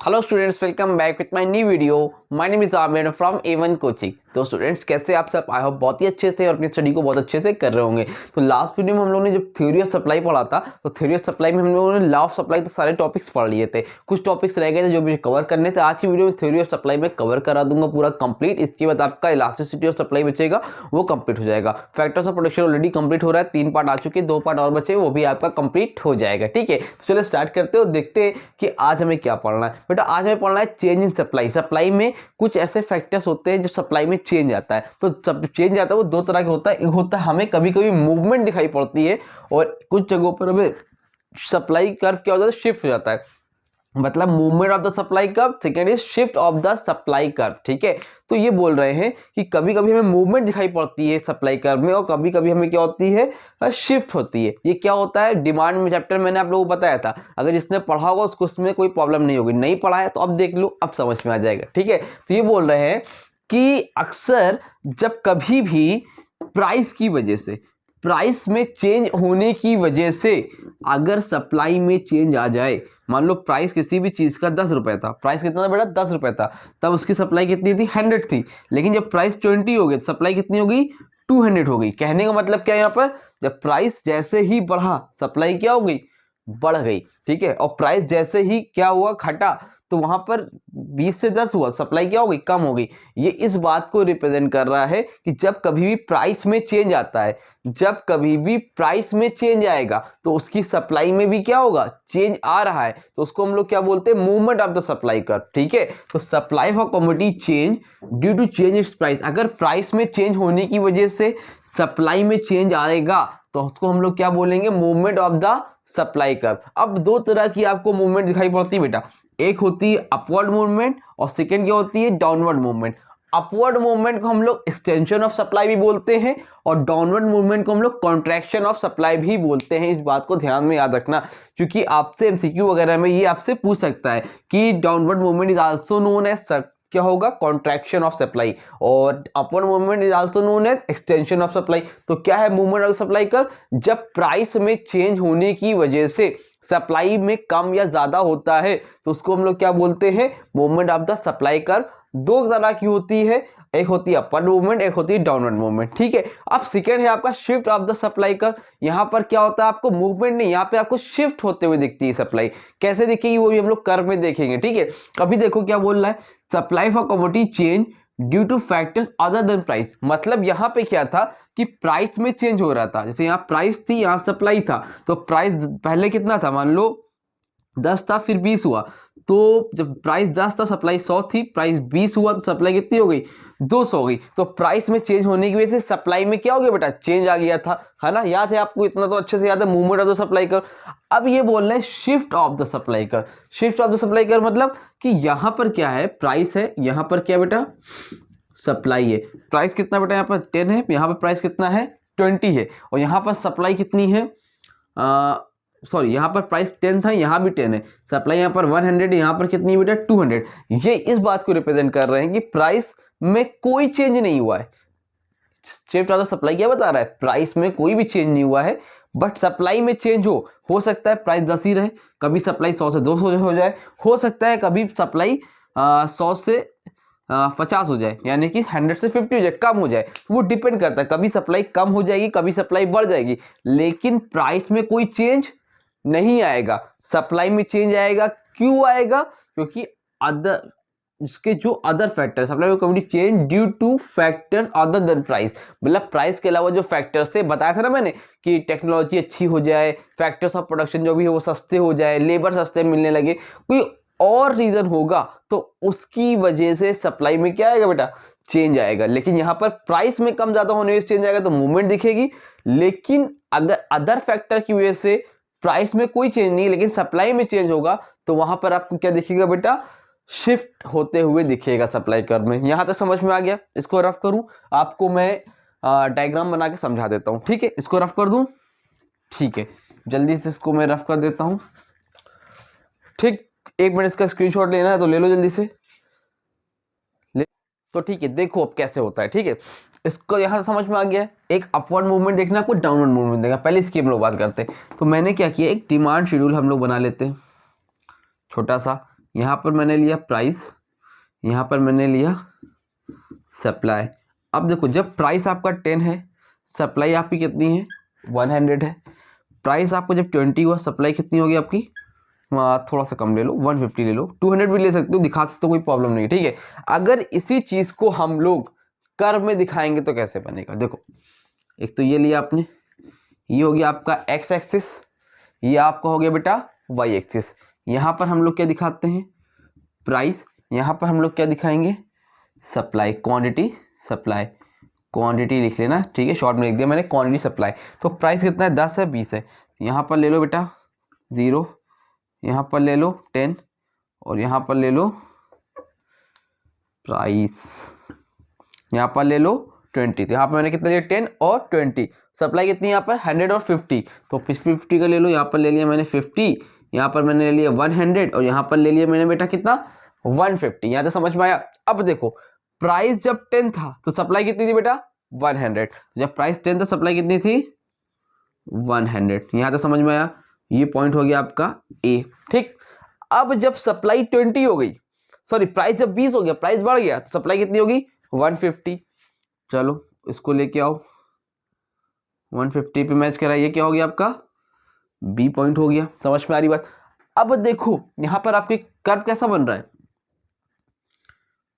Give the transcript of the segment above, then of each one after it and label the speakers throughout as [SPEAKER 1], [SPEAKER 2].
[SPEAKER 1] Hello students, welcome back with my new video. My name is Aamir from A1 coaching. तो students कैसे आप सब, I hope बहुत ही अच्छे से और अपनी स्टडी को बहुत अच्छे से कर रहे होंगे। तो लास्ट वीडियो में हम लोगों ने जब थ्योरी ऑफ सप्लाई पढ़ा था, तो थ्योरी ऑफ सप्लाई में हम लोगों ने लॉ ऑफ सप्लाई तो सारे टॉपिक्स पढ़ लिए थे, कुछ टॉपिक्स रह गए थे जो मुझे कवर करने थे। आज की वीडियो में थ्योरी ऑफ सप्लाई में कवर करा दूंगा पूरा कंप्लीट। इसके बाद आपका इलास्टिसिटी ऑफ सप्लाई बचेगा, वो कंप्लीट हो जाएगा। Factors of production already complete हो रहा है, 3 पार्ट आ चुके, 2 पार्ट और बचे, वो भी आपका कंप्लीट हो जाएगा। ठीक है, तो चलो स्टार्ट करते हो, देखते हैं कि आज हमें क्या पढ़ना है। बेटा आज हमें पढ़ना है चेंज इन सप्लाई। सप्लाई में कुछ ऐसे फैक्टर्स होते हैं जब सप्लाई में चेंज आता है। तो सब चेंज आता है वो 2 तरह के होता है। एक होता है हमें कभी कभी मूवमेंट दिखाई पड़ती है, और कुछ जगहों पर हमें सप्लाई कर्व क्या होता है, शिफ्ट हो जाता है। मतलब movement of the supply curve, second is shift of the supply curve. ठीक है, तो ये बोल रहे हैं कि कभी कभी हमें मूवमेंट दिखाई पड़ती है सप्लाई कर्व में, और कभी कभी हमें क्या होती है, शिफ्ट होती है। ये क्या होता है, डिमांड में चैप्टर मैंने आप लोगों को बताया था। अगर जिसने पढ़ा होगा उसको उसमें कोई प्रॉब्लम नहीं होगी, नहीं पढ़ा है तो अब देख लो, अब समझ में आ जाएगा। ठीक है, तो ये बोल रहे हैं कि अक्सर जब कभी भी प्राइस की वजह से, प्राइस में चेंज होने की वजह से अगर सप्लाई में चेंज आ जाए, मान लो प्राइस किसी भी चीज का 10 रुपए था, प्राइस कितना था बेटा, 10 रुपए था, तब उसकी सप्लाई कितनी थी, 100 थी। लेकिन जब प्राइस 20 हो गई तो सप्लाई कितनी हो गई, 200 हो गई। कहने का मतलब क्या है, यहाँ पर जब प्राइस जैसे ही बढ़ा सप्लाई क्या हो गई, बढ़ गई। ठीक है, और प्राइस जैसे ही क्या हुआ, घटा, तो वहां पर 20 से 10 हुआ, सप्लाई क्या हो गई, कम हो गई। ये इस बात को रिप्रेजेंट कर रहा है कि जब कभी भी प्राइस में चेंज आता है, जब कभी भी प्राइस में चेंज आएगा तो उसकी सप्लाई में भी क्या होगा, चेंज आ रहा है, तो उसको हम लोग क्या बोलते हैं, movement of the supply curve. ठीक है, तो supply for commodity change due to change its price. अगर प्राइस में चेंज होने की वजह से सप्लाई में चेंज आएगा तो उसको हम लोग क्या बोलेंगे, movement of the supply curve. अब 2 तरह की आपको मूवमेंट दिखाई पड़ती है बेटा, एक होती है अपवर्ड मूवमेंट और सेकेंड क्या होती है, डाउनवर्ड मूवमेंट। अपवर्ड मूवमेंट को हम लोग एक्सटेंशन ऑफ सप्लाई भी बोलते हैं, और डाउनवर्ड मूवमेंट को हम लोग कॉन्ट्रैक्शन ऑफ सप्लाई भी बोलते हैं। इस बात को ध्यान में याद रखना, क्योंकि आपसे एमसीक्यू वगैरह में ये आपसे पूछ सकता है कि downward movement is also known as क्या होगा, कॉन्ट्रैक्शन ऑफ सप्लाई, और upward movement is also known as extension of supply. तो क्या है मूवमेंट ऑफ सप्लाई का, जब प्राइस में चेंज होने की वजह से सप्लाई में कम या ज्यादा होता है तो उसको हम लोग क्या बोलते हैं, movement of the supply curve. 2 तरह की होती है, एक होती है अपवर्ड मूवमेंट, एक होती है डाउनवर्ड मूवमेंट। ठीक है, अब सेकेंड है आपका shift of the supply curve. यहां पर क्या होता है, आपको मूवमेंट नहीं, यहां पे आपको शिफ्ट होते हुए दिखती है सप्लाई। कैसे दिखेगी वो भी हम लोग कर्व में देखेंगे। ठीक है, अभी देखो क्या बोल रहा है, supply for commodity change due two factors other than price. मतलब यहां पे क्या था कि प्राइस में चेंज हो रहा था, जैसे यहां प्राइस थी, यहां सप्लाई था, तो प्राइस पहले कितना था, मान लो 10 था, फिर 20 हुआ, तो जब प्राइस 10 था सप्लाई 100 थी, प्राइस 20 हुआ तो सप्लाई कितनी हो गई, 200 हो गई। तो प्राइस में चेंज होने की वजह से सप्लाई में क्या हो गया बेटा, चेंज आ गया था, है ना, याद है आपको, इतना तो अच्छे से याद है, मूवमेंट ऑफ द सप्लाई कर। अब ये बोल रहे हैं शिफ्ट ऑफ द सप्लाई कर। शिफ्ट ऑफ द सप्लाई कर मतलब कि यहां पर क्या है, प्राइस है, यहां पर क्या बेटा, सप्लाई है। प्राइस कितना बेटा, यहाँ पर 10 है, यहाँ पर प्राइस कितना है, 20 है, और यहाँ पर सप्लाई कितनी है, सॉरी यहाँ पर प्राइस 10 था, यहाँ भी 10 है, सप्लाई यहाँ पर 100 है, यहाँ पर कितनी बेटा 200। ये इस बात को रिप्रेजेंट कर रहे हैं कि प्राइस में कोई चेंज नहीं हुआ है। शिफ्ट ऑफ द सप्लाई क्या बता रहा है, प्राइस में कोई भी चेंज नहीं हुआ है, बट सप्लाई में चेंज हो सकता है प्राइस 10 ही रहे, कभी सप्लाई 100 से 200 हो जाए, हो सकता है कभी सप्लाई 100 से 50 हो जाए, यानी कि 100 से 50 हो जाए, कम हो जाए, वो डिपेंड करता है, कभी सप्लाई कम हो जाएगी, कभी सप्लाई बढ़ जाएगी, लेकिन प्राइस में कोई चेंज नहीं आएगा, सप्लाई में चेंज आएगा। क्यों आएगा, क्योंकि अदर इसके जो other factors, supply commodity change due two factors other than price. मतलब प्राइस के अलावा जो फैक्टर्स थे, बताया था ना मैंने कि टेक्नोलॉजी अच्छी हो जाए, फैक्टर्स ऑफ प्रोडक्शन जो भी है वो सस्ते हो जाए, लेबर सस्ते मिलने लगे, कोई और रीजन होगा तो उसकी वजह से सप्लाई में क्या आएगा बेटा, चेंज आएगा। लेकिन यहां पर प्राइस में कम ज्यादा होने से चेंज आएगा तो मूवमेंट दिखेगी, लेकिन अगर अदर फैक्टर की वजह से प्राइस में कोई चेंज नहीं लेकिन सप्लाई में चेंज होगा तो वहां पर आपको क्या दिखेगा बेटा, शिफ्ट होते हुए दिखेगा सप्लाई कर्व में। यहां तक समझ में आ गया, इसको रफ करूं, आपको मैं डायग्राम बना के समझा देता हूं। ठीक है, इसको रफ कर दूं, ठीक है, जल्दी से इसको मैं रफ कर देता हूं। ठीक, 1 मिनट इसका स्क्रीनशॉट लेना है तो ले लो जल्दी से तो ठीक है, देखो अब कैसे होता है। ठीक है, इसको यहां समझ में आ गया, एक अपवर्ड मूवमेंट देखना, कोई डाउनवर्ड मूवमेंट देखना। पहले इसकी हम लोग बात करते हैं। तो मैंने क्या किया, एक डिमांड शेड्यूल हम लोग बना लेते हैं छोटा सा, यहाँ पर मैंने लिया प्राइस, यहाँ पर मैंने लिया सप्लाई। अब देखो जब प्राइस आपका 10 है, सप्लाई आपकी कितनी है 100 है। प्राइस आपको जब 20 हुआ, सप्लाई कितनी होगी आपकी, थोड़ा सा कम ले लो 150 ले लो, 200 भी ले सकते हो, दिखा सकते हो, कोई प्रॉब्लम नहीं, ठीक है। अगर इसी चीज को हम लोग कर्व में दिखाएंगे तो कैसे बनेगा, देखो एक तो ये लिया आपने, ये हो गया आपका एक्स एक्सिस, ये आपका हो गया बेटा वाई एक्सिस। यहाँ पर हम लोग क्या दिखाते हैं प्राइस, यहाँ पर हम लोग क्या दिखाएंगे सप्लाई, क्वांटिटी सप्लाई, क्वांटिटी लिख लेना, ठीक है, शॉर्ट में लिख दिया मैंने क्वांटिटी सप्लाई। तो प्राइस कितना है 10 है 20 है, यहाँ पर ले लो बेटा 0, यहाँ पर ले लो 10 और यहाँ पर ले लो प्राइस, यहाँ पर ले लो 20। तो यहाँ पर मैंने कितना लिया 10 और 20। सप्लाई कितनी यहाँ पर 100 और 50, तो 50 का ले लो, यहाँ पर ले लिया मैंने 50, यहाँ पर मैंने ले लिया 100 और यहाँ पर ले लिया मैंने बेटा कितना 150। यहाँ तो समझ में आया। अब देखो प्राइस जब 10 था तो सप्लाई कितनी थी बेटा 100, जब प्राइस 10 था सप्लाई कितनी थी 100। यहाँ तो समझ में आया, ये पॉइंट हो गया आपका ए, ठीक। अब जब सप्लाई 20 हो गई, सॉरी प्राइस जब 20 हो गया, प्राइस बढ़ गया तो सप्लाई कितनी होगी 150। चलो इसको लेके आओ 150 पे मैच करा, ये क्या हो गया आपका बी पॉइंट हो गया। समझ में आ रही बात। अब देखो यहां पर आपके कर्व कैसा बन रहा है,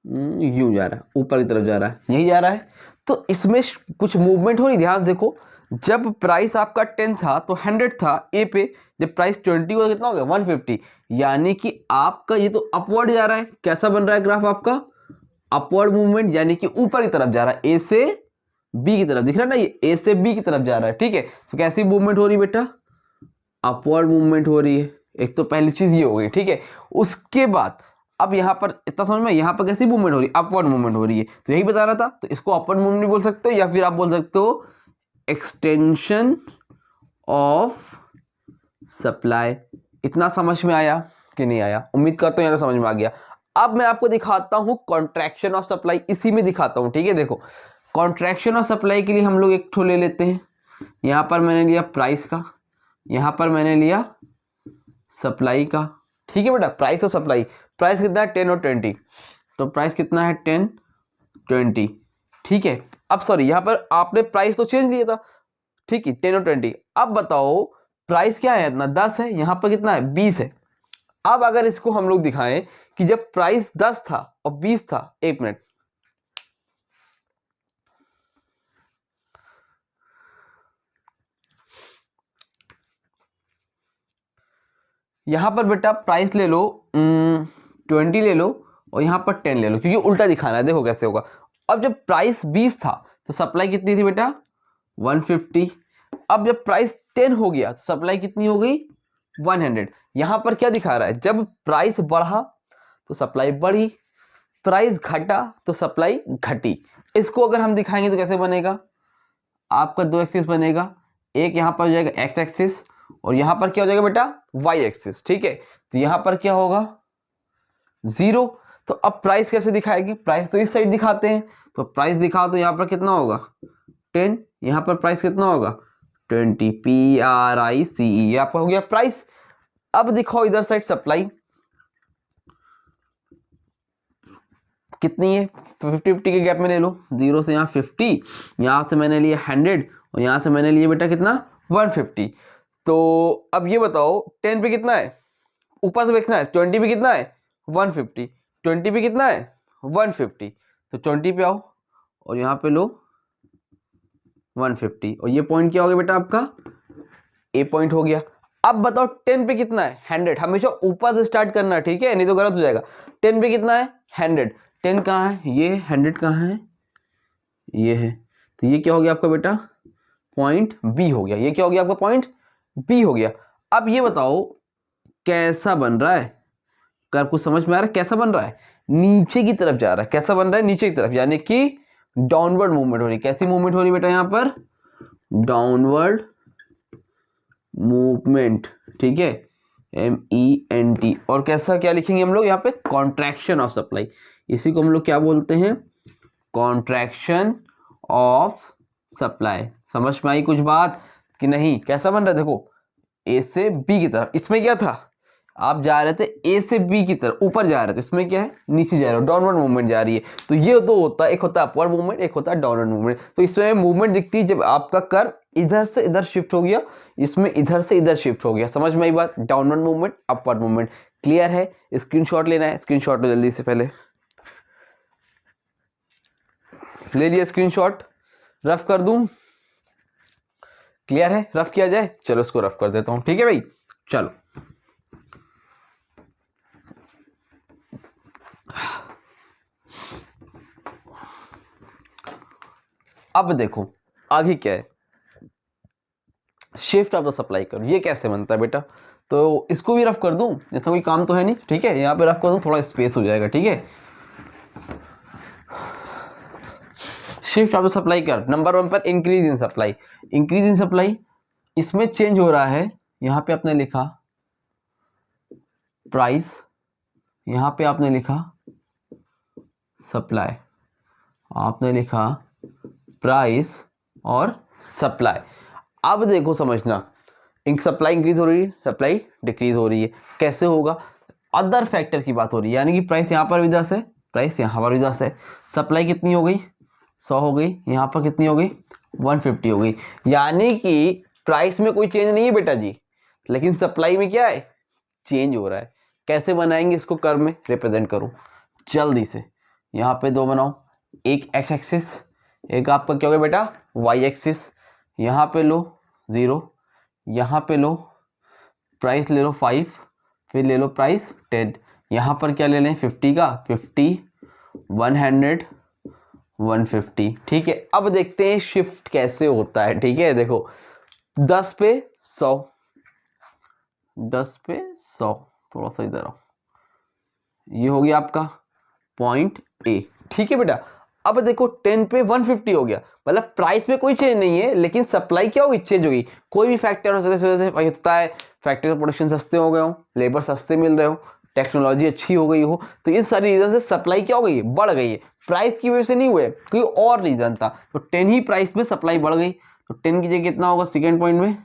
[SPEAKER 1] यूं जा रहा है, ऊपर की तरफ जा रहा है, यही जा रहा है, तो इसमें कुछ मूवमेंट हो रही। ध्यान देखो जब प्राइस आपका 10 था तो 100 था ए पे, जब प्राइस 20 हुआ कितना हो गया 150, यानी कि आपका ये तो अपवर्ड जा रहा है। कैसा बन रहा है ग्राफ आपका अपवर्ड मूवमेंट, यानी कि ऊपर की तरफ जा रहा है, ए से बी की तरफ, दिख रहा है ना, ये ए से बी की तरफ जा रहा है, ठीक है। तो कैसी मूवमेंट हो रही है बेटा अपवर्ड मूवमेंट हो रही है। एक तो पहली चीज ये हो गई, ठीक है। उसके बाद अब यहाँ पर इतना समझ में, यहाँ पर कैसी मूवमेंट हो रही है अपवर्ड मूवमेंट हो रही है, तो यही बता रहा था। तो इसको अपवर्ड मूवमेंट भी बोल सकते हो या फिर आप बोल सकते हो एक्सटेंशन ऑफ सप्लाई। इतना समझ में आया कि नहीं आया, उम्मीद करता हूं यहाँ तो समझ में आ गया। अब मैं आपको दिखाता हूं कॉन्ट्रैक्शन ऑफ सप्लाई, इसी में दिखाता हूं, ठीक है। देखो कॉन्ट्रैक्शन ऑफ सप्लाई के लिए हम लोग एक ठो ले लेते हैं, यहां पर मैंने लिया प्राइस का, यहां पर मैंने लिया सप्लाई का, ठीक है बेटा। प्राइस और सप्लाई, प्राइस कितना है 10 और 20, तो प्राइस कितना है 10 20, ठीक है। अब सॉरी यहाँ पर आपने प्राइस तो चेंज किया था, ठीक है 10 और 20। अब बताओ प्राइस क्या है इतना 10 है, यहाँ पर कितना है 20 है। अब अगर इसको हम लोग दिखाएं कि जब प्राइस 10 था और 20 था, एक मिनट, यहां पर बेटा प्राइस ले लो 20 ले लो और यहां पर 10 ले लो, क्योंकि उल्टा दिखाना है। देखो कैसे होगा। अब जब प्राइस 20 था तो सप्लाई कितनी थी बेटा 150। अब जब प्राइस 10 हो गया तो सप्लाई कितनी हो गई 100। यहां पर क्या दिखा रहा है, जब प्राइस बढ़ा तो सप्लाई बढ़ी, प्राइस घटा तो सप्लाई घटी। इसको अगर हम दिखाएंगे तो कैसे बनेगा, आपका दो एक्सिस बनेगा, एक यहां पर हो जाएगा एक्स एक्सिस और यहां पर क्या हो जाएगा बेटा वाई एक्सिस, ठीक है। तो यहां पर क्या होगा 0। तो अब प्राइस कैसे दिखाएंगे, प्राइस तो इस साइड दिखाते हैं, तो प्राइस दिखाओ तो यहां पर कितना होगा 10, यहां पर प्राइस कितना होगा 20, PRICE, ये आपका हो गया प्राइस। अब दिखाओ इधर साइड सप्लाई कितनी है, 50-50 के गैप में ले लो, 0 से यहाँ 50, यहाँ से मैंने लिया 100 और यहाँ से मैंने लिया बेटा कितना 150। तो अब ये बताओ 10 पे कितना है, ऊपर से देखना है, 20 पे कितना है 150, 20 पे कितना है 150, तो 20 पे आओ और यहाँ पे लो 150 और ये पॉइंट क्या हो गया बेटा आपका ए पॉइंट हो गया। अब बताओ 10 पे कितना है 100, हमेशा ऊपर से स्टार्ट करना, ठीक है, नहीं तो गलत हो जाएगा। 10 पे कितना है 100, 10 कहाँ है ये, 100 कहाँ है ये है, तो ये क्या हो गया आपका बेटा पॉइंट बी हो गया। ये क्या हो गया आपका पॉइंट बी हो गया। अब ये बताओ कैसा बन रहा है कर्व, कुछ समझ में आ रहा है कैसा बन रहा है, नीचे की तरफ जा रहा है। कैसा बन रहा है नीचे की तरफ, यानी कि डाउनवर्ड मूवमेंट हो रही। कैसी मूवमेंट हो रही बेटा यहाँ पर डाउनवर्ड मूवमेंट, ठीक है, MENT। और कैसा क्या लिखेंगे हम लोग यहाँ पे कॉन्ट्रैक्शन ऑफ सप्लाई, इसी को हम लोग क्या बोलते हैं कॉन्ट्रैक्शन ऑफ सप्लाई। समझ में आई कुछ बात कि नहीं, कैसा बन रहा है देखो ए से बी की तरफ। इसमें क्या था आप जा रहे थे ए से बी की तरफ, ऊपर जा रहे थे, इसमें क्या है नीचे जा रहे हो, डाउनवर्ड मूवमेंट जा रही है। तो ये तो होता है, एक होता है अपवर्ड मूवमेंट, एक होता है डाउनवर्ड मूवमेंट। तो इसमें मूवमेंट दिखती है जब आपका कर्व इधर से इधर शिफ्ट हो गया, इसमें इधर से इधर शिफ्ट हो गया। समझ में आई बात? Downward movement, upward movement. Clear है? स्क्रीनशॉट लेना है, स्क्रीनशॉट लो जल्दी से, पहले ले लिया स्क्रीनशॉट, रफ कर दूं? क्लियर है? रफ किया जाए? चलो इसको रफ कर देता हूं, ठीक है भाई। चलो अब देखो आगे क्या है, shift of the supply curve. ये कैसे बनता है बेटा? तो इसको भी रफ कर दूं, ऐसा कोई काम तो है नहीं, ठीक है। यहाँ पे रफ कर दूं, थोड़ा स्पेस हो जाएगा, ठीक है। Shift of the supply curve, number 1 पर increase in supply. Increase in supply, इसमें चेंज हो रहा है। यहाँ पे आपने लिखा प्राइस, यहाँ पे आपने लिखा सप्लाई, आपने लिखा प्राइस और सप्लाई। अब देखो समझना, सप्लाई इंक्रीज हो रही है, सप्लाई डिक्रीज हो रही है। कैसे होगा? अदर फैक्टर की बात हो रही है, यानी कि प्राइस यहाँ पर भी 10 है, प्राइस यहाँ पर भी 10 है। सप्लाई कितनी हो गई? 100 हो गई। यहाँ पर कितनी हो गई? 150 हो गई। यानी कि प्राइस में कोई चेंज नहीं है बेटा जी, लेकिन सप्लाई में क्या है? चेंज हो रहा है। कैसे बनाएंगे इसको? कर्व में रिप्रेजेंट करो जल्दी से। यहाँ पे दो बनाओ, एक एक्स एक्सिस, एक आपका क्या हो गया बेटा वाई एक्सिस। यहाँ पे लो 0, यहाँ पे लो प्राइस ले लो 5, फिर ले लो प्राइस 10। यहाँ पर क्या ले लें 50 का, 50, 100, 150, ठीक है। अब देखते हैं शिफ्ट कैसे होता है, ठीक है। देखो 10 पे 100, 10 पे 100, थोड़ा सा इधर आओ, ये हो गया आपका पॉइंट ए, ठीक है बेटा। अब देखो 10 पे 150 हो गया, मतलब प्राइस में कोई चेंज नहीं है, लेकिन सप्लाई क्या होगी? चेंज होगी। कोई भी फैक्टर हो सकता है, फैक्ट्री का प्रोडक्शन सस्ते हो गए हो, लेबर सस्ते मिल रहे हो, टेक्नोलॉजी अच्छी हो गई हो, तो इस सारी रीजन से सप्लाई क्या हो गई? बढ़ गई है। प्राइस की वजह से नहीं हुए, कोई और रीजन था। तो 10 ही प्राइस में सप्लाई बढ़ गई, तो 10 की जगह कितना होगा सेकेंड पॉइंट में?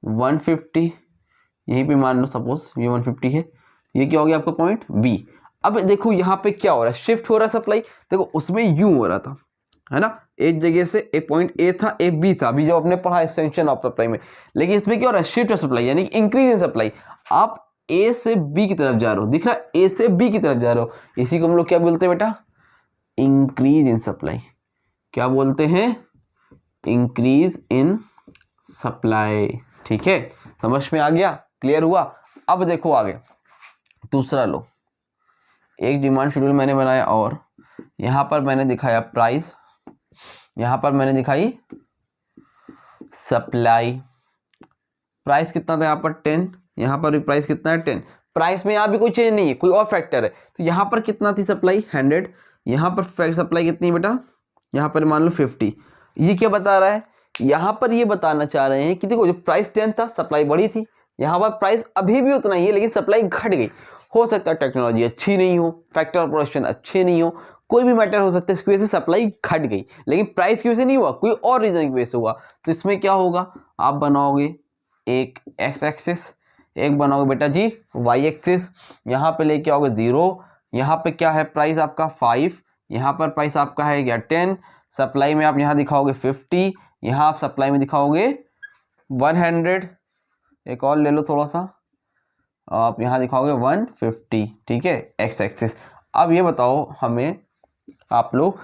[SPEAKER 1] 150। यहीं पे मान लो सपोज ये 150 है, ये क्या हो गया आपका पॉइंट बी। अब देखो यहाँ पे क्या हो रहा है? शिफ्ट हो रहा है सप्लाई। देखो उसमें यूं हो रहा था, है ना, एक जगह से एक पॉइंट ए था, ए बी था, अभी जो आपने पढ़ा एक्सटेंशन ऑफ सप्लाई में। लेकिन इसमें क्या हो रहा है? शिफ्ट ऑफ सप्लाई, यानी इंक्रीज इन सप्लाई। आप ए से बी की तरफ जा रहे हो, दिख रहा है? ए से बी की तरफ जा रहे हो, इसी को हम लोग क्या बोलते हैं बेटा? Increase in supply. क्या बोलते हैं? इंक्रीज इन सप्लाई, ठीक है। समझ में आ गया? क्लियर हुआ? अब देखो आगे दूसरा लो, एक डिमांड शेड्यूल मैंने बनाया और यहाँ पर मैंने दिखाया प्राइस, यहाँ पर मैंने दिखाई सप्लाई। प्राइस कितना था यहाँ पर? 10, यहाँ पर भी प्राइस कितना है? 10। प्राइस में यहाँ भी कोई चेंज नहीं है, कोई और फैक्टर है। तो यहाँ पर कितना थी सप्लाई? 100। यहाँ पर सप्लाई कितनी है बेटा? यहाँ पर मान लो 50। ये क्या बता रहा है? यहाँ पर ये बताना चाह रहे हैं कि देखो जो प्राइस 10 था, सप्लाई बढ़ी थी। यहाँ पर प्राइस अभी भी उतना ही है, लेकिन सप्लाई घट गई। हो सकता है टेक्नोलॉजी अच्छी नहीं हो, फैक्टर ऑफ प्रोडक्शन अच्छे नहीं हो, कोई भी मैटर हो सकता है, इसकी वजह से सप्लाई घट गई, लेकिन प्राइस की वजह से नहीं हुआ, कोई और रीजन की वजह से हुआ। तो इसमें क्या होगा? आप बनाओगे एक एक्स एक्सिस, एक बनाओगे बेटा जी वाई एक्सिस। यहाँ पे लेके आओगे 0, यहाँ पे क्या है? प्राइस आपका 5, यहाँ पर प्राइस आपका है क्या? 10। सप्लाई में आप यहाँ दिखाओगे 50, यहाँ आप सप्लाई में दिखाओगे 100। एक और ले लो थोड़ा सा, आप यहाँ दिखाओगे 150, ठीक है, एक्स एक्सिस। अब ये बताओ हमें आप लोग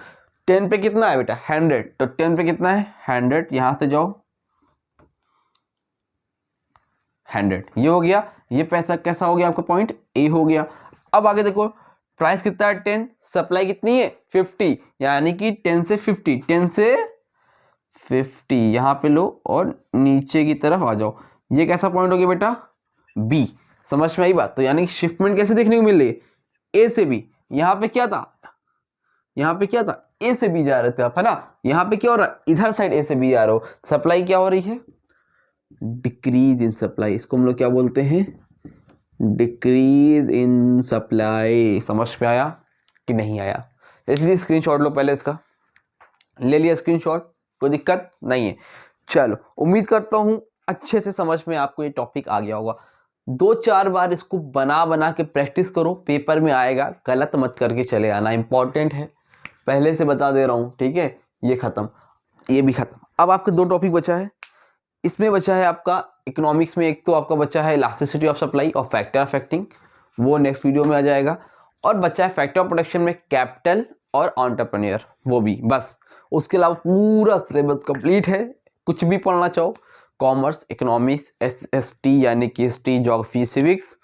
[SPEAKER 1] 10 पे कितना है बेटा? 100। तो 10 पे कितना है? 100। यहाँ से जाओ 100, ये हो गया। ये पैसा कैसा हो गया? आपका पॉइंट ए हो गया। अब आगे देखो प्राइस कितना है? 10, सप्लाई कितनी है? 50, यानी कि 10 से 50, 10 से 50 यहाँ पे लो और नीचे की तरफ आ जाओ। ये कैसा पॉइंट हो गया बेटा? बी। समझ में आई बात? तो यानी कि शिफ्टमेंट कैसे देखने को मिल रही है? ए से बी। यहाँ पे क्या था? यहाँ पे क्या था? ए से बी जा रहे थे आप, है ना। यहाँ पे क्या हो रहा है? इधर साइड ए से बी जा रहे हो, सप्लाई क्या हो रही है? Decrease in supply. इसको हम लोग क्या बोलते हैं? Decrease in supply. समझ में आया कि नहीं आया? इसलिए स्क्रीनशॉट लो पहले, इसका ले लिया स्क्रीनशॉट, कोई दिक्कत नहीं है। चलो उम्मीद करता हूं अच्छे से समझ में आपको ये टॉपिक आ गया होगा। 2-4 बार इसको बना बना के प्रैक्टिस करो, पेपर में आएगा, गलत मत करके चले आना, इंपॉर्टेंट है, पहले से बता दे रहा हूँ, ठीक है। ये खत्म, ये भी खत्म। अब आपके 2 टॉपिक बचा है, इसमें बचा है आपका इकोनॉमिक्स में, एक तो आपका बचा है इलास्टिसिटी ऑफ सप्लाई और फैक्टर अफेक्टिंग, वो नेक्स्ट वीडियो में आ जाएगा। और बचा है फैक्टर ऑफ प्रोडक्शन में कैपिटल और एंटरप्रेन्योर, वो भी बस। उसके अलावा पूरा सिलेबस कंप्लीट है, कुछ भी पढ़ना चाहो, कॉमर्स, इकोनॉमिक्स, एसएसटी यानी कि हिस्ट्री, ज्योग्राफी, सिविक्स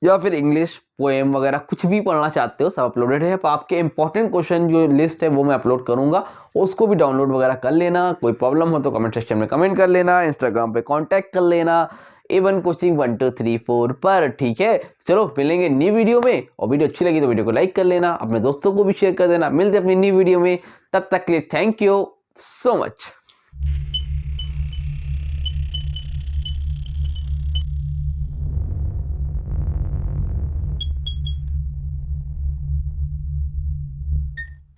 [SPEAKER 1] या फिर इंग्लिश, पोएम वगैरह कुछ भी पढ़ना चाहते हो, सब अपलोडेड है। तो आपके इंपॉर्टेंट क्वेश्चन जो लिस्ट है वो मैं अपलोड करूंगा, उसको भी डाउनलोड वगैरह कर लेना। कोई प्रॉब्लम हो तो कमेंट सेक्शन में कमेंट कर लेना, इंस्टाग्राम पे कांटेक्ट कर लेना A1 कोचिंग 1 2 3 4 पर, ठीक है। चलो मिलेंगे न्यू वीडियो में, और वीडियो अच्छी लगी तो वीडियो को लाइक कर लेना, अपने दोस्तों को भी शेयर कर देना। मिलते अपनी न्यू वीडियो में, तब तक के लिए थैंक यू सो मच।